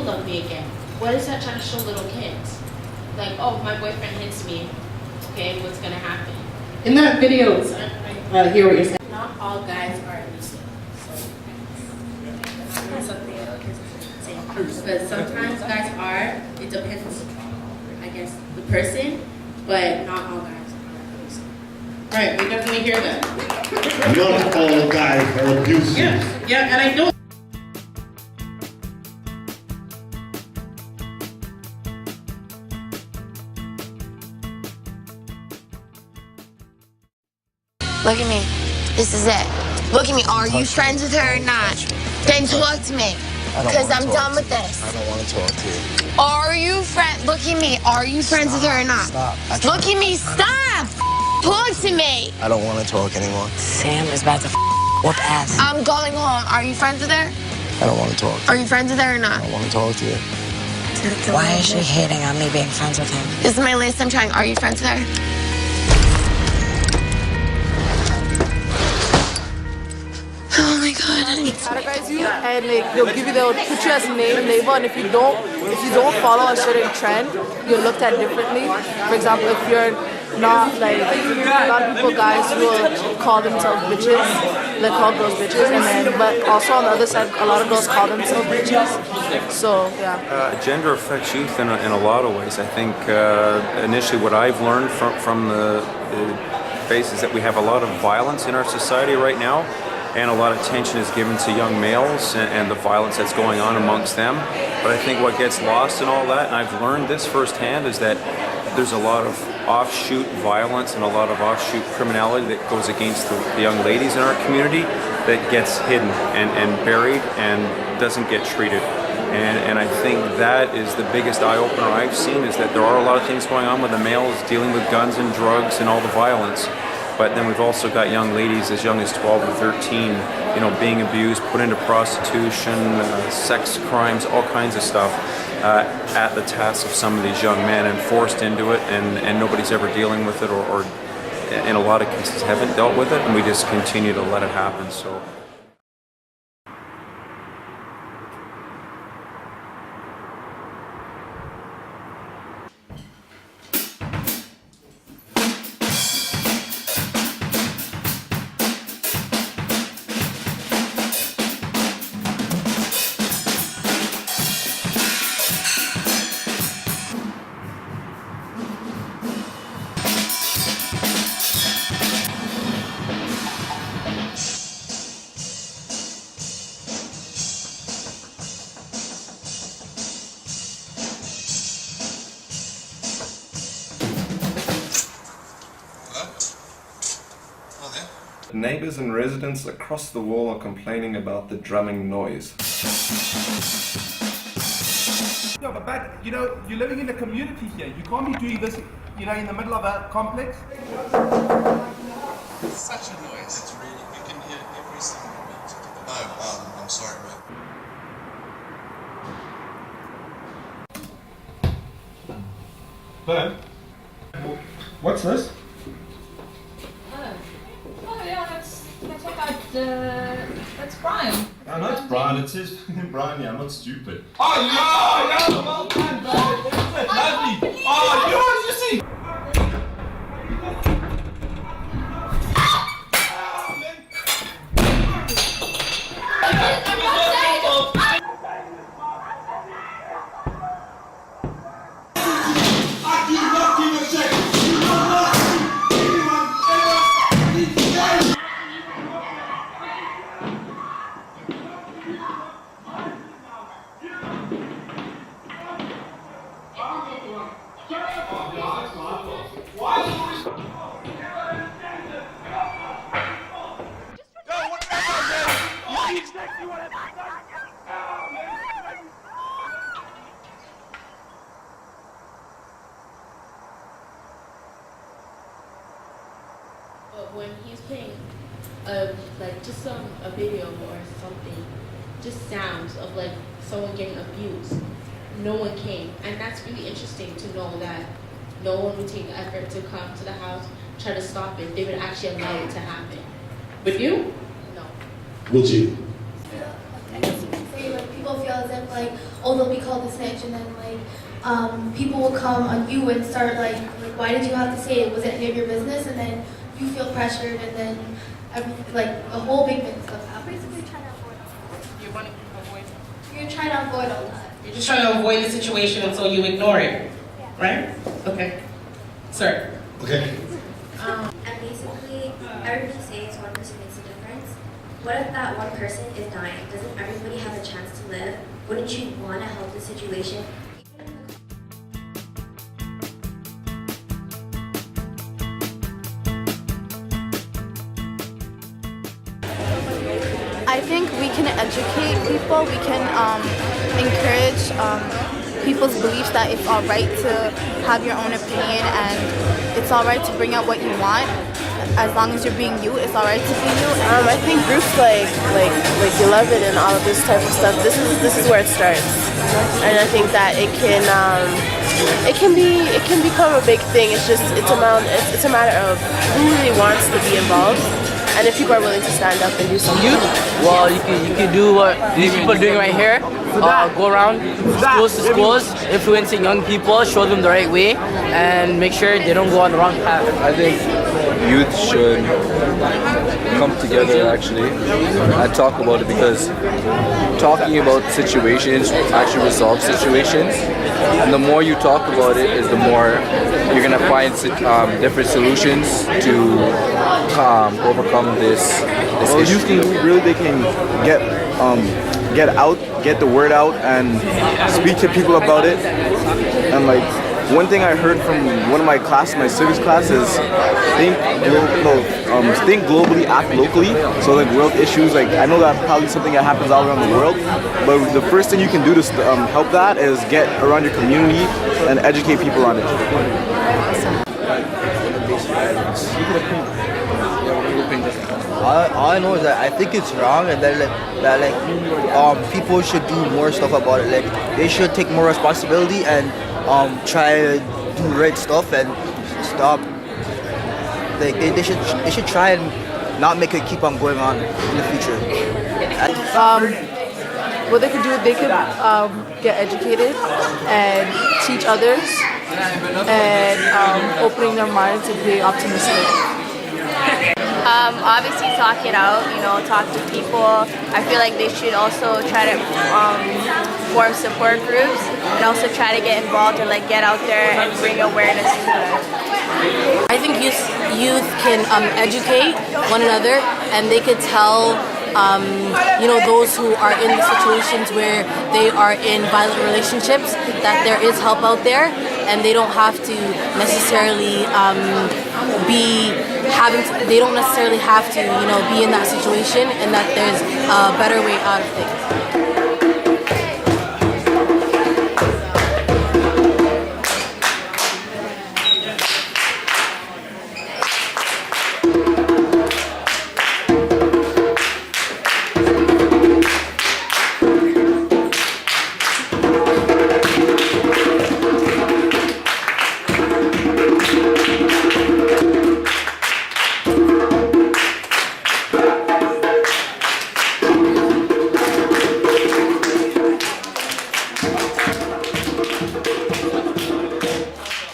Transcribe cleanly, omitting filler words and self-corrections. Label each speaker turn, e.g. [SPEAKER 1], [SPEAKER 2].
[SPEAKER 1] love me again. What is that trying to show little kids? Like, oh, my boyfriend hits me. Okay, what's gonna happen?
[SPEAKER 2] In that video, I hear what you're saying.
[SPEAKER 1] Not all guys are abusive. But sometimes guys are. It depends, I guess, the person. But not all guys are abusive.
[SPEAKER 2] Right, we definitely hear that.
[SPEAKER 3] Not all guys are abusive.
[SPEAKER 2] Yeah, and I know.
[SPEAKER 4] Look at me. This is it. Look at me. Are you friends with her or not? Then talk to me. Because I'm done with this.
[SPEAKER 5] I don't want to talk to you.
[SPEAKER 4] Are you friends? Look at me. Are you friends with her or not?
[SPEAKER 5] Stop.
[SPEAKER 4] Look at me. Stop. Talk to me.
[SPEAKER 5] I don't want to talk anymore.
[SPEAKER 6] Sam is about to whoop ass.
[SPEAKER 4] I'm going home. Are you friends with her?
[SPEAKER 5] I don't want to talk.
[SPEAKER 4] Are you friends with her or not?
[SPEAKER 5] I don't want to talk to you.
[SPEAKER 6] Why is she hating on me being friends with him?
[SPEAKER 4] This is my last time trying. Are you friends with her? Oh my God.
[SPEAKER 7] Categorize you and like they'll give you they'll put you as name label, and if you don't follow a certain trend, you're looked at differently. For example, if you're not like a lot of people, guys will call themselves bitches, they call girls bitches, and then but also on the other side, a lot of girls call themselves bitches. So yeah.
[SPEAKER 8] Gender affects youth in a lot of ways. I think initially what I've learned from the base is that we have a lot of violence in our society right now. And a lot of attention is given to young males and the violence that's going on amongst them. But I think what gets lost in all that, and I've learned this firsthand, is that there's a lot of offshoot violence and a lot of offshoot criminality that goes against the young ladies in our community that gets hidden and buried and doesn't get treated. And I think that is the biggest eye-opener I've seen, is that there are a lot of things going on with the males dealing with guns and drugs and all the violence. But then we've also got young ladies as young as 12 or 13, you know, being abused, put into prostitution, sex crimes, all kinds of stuff at the task of some of these young men, and forced into it, and nobody's ever dealing with it, or in a lot of cases haven't dealt with it, and we just continue to let it happen. So.
[SPEAKER 9] Neighbors and residents across the wall are complaining about the drumming noise.
[SPEAKER 10] No, but you know, you're living in a community here. You can't be doing this, you know, in the middle of a complex.
[SPEAKER 11] It's such a noise. It's really, you can hear every single beat. No, I'm sorry, man.
[SPEAKER 10] But what's this?
[SPEAKER 12] That's Brian.
[SPEAKER 10] Oh, no, it's Brian. It says Brian here. I'm not stupid.
[SPEAKER 12] Oh,
[SPEAKER 10] yeah, well done, bro. Lovely. Oh, you see.
[SPEAKER 1] But when he's playing like just a video or something, just sounds of like someone getting abused, no one came. And that's really interesting to know that no one would take the effort to come to the house, try to stop it. They would actually allow it to happen.
[SPEAKER 2] Would you?
[SPEAKER 1] No.
[SPEAKER 3] Would you?
[SPEAKER 13] I guess you can say like people feel as if like, oh, they'll be called a snitch, and then like people will come on you and start like, why did you have to say it? Was it any of your business? And then you feel pressured, and then like a whole big thing stuff happens. Basically, trying to avoid all that. You're trying to avoid all that.
[SPEAKER 2] You're just trying to avoid the situation until you ignore it, right? Okay. Sir.
[SPEAKER 3] Okay.
[SPEAKER 14] And basically, everybody says one person makes a difference. What if that one person is dying? Doesn't everybody have a chance to live? Wouldn't you want to help the situation?
[SPEAKER 7] I think we can educate people. We can encourage people's beliefs that it's all right to have your own opinion and it's all right to bring out what you want. As long as you're being you, it's all right to be you.
[SPEAKER 15] I think groups like BeLovEd and all of this type of stuff. This is where it starts, and I think that it can become a big thing. It's a matter of who really wants to be involved. And if people are willing to stand up and do something.
[SPEAKER 16] Youth? Well, you can do what these people are doing right here. Go around schools to schools, influencing young people, show them the right way, and make sure they don't go on the wrong path.
[SPEAKER 17] I think youth should come together actually and talk about it, because talking about situations actually resolves situations. And the more you talk about it, is the more you're gonna find different solutions to overcome this issue.
[SPEAKER 18] Youth can they can get the word out and speak to people about it. And like one thing I heard from one of my classes, my civics class, is think globally, act locally. So like world issues, like I know that probably something that happens all around the world, but the first thing you can do to help that is get around your community and educate people on it.
[SPEAKER 19] All I know is that I think it's wrong, and that people should do more stuff about it. Like they should take more responsibility and try to do the right stuff and stop. Like they should try and not make it keep on going on in the future.
[SPEAKER 7] What they could do, they could get educated and teach others, and opening their minds and being optimistic.
[SPEAKER 20] Obviously talk it out, talk to people. I feel like they should also try to form support groups and also try to get involved and get out there and bring awareness to that.
[SPEAKER 21] I think youth can educate one another, and they could tell those who are in the situations where they are in violent relationships that there is help out there, and they don't have to necessarily they don't necessarily have to be in that situation, and that there's a better way out of things.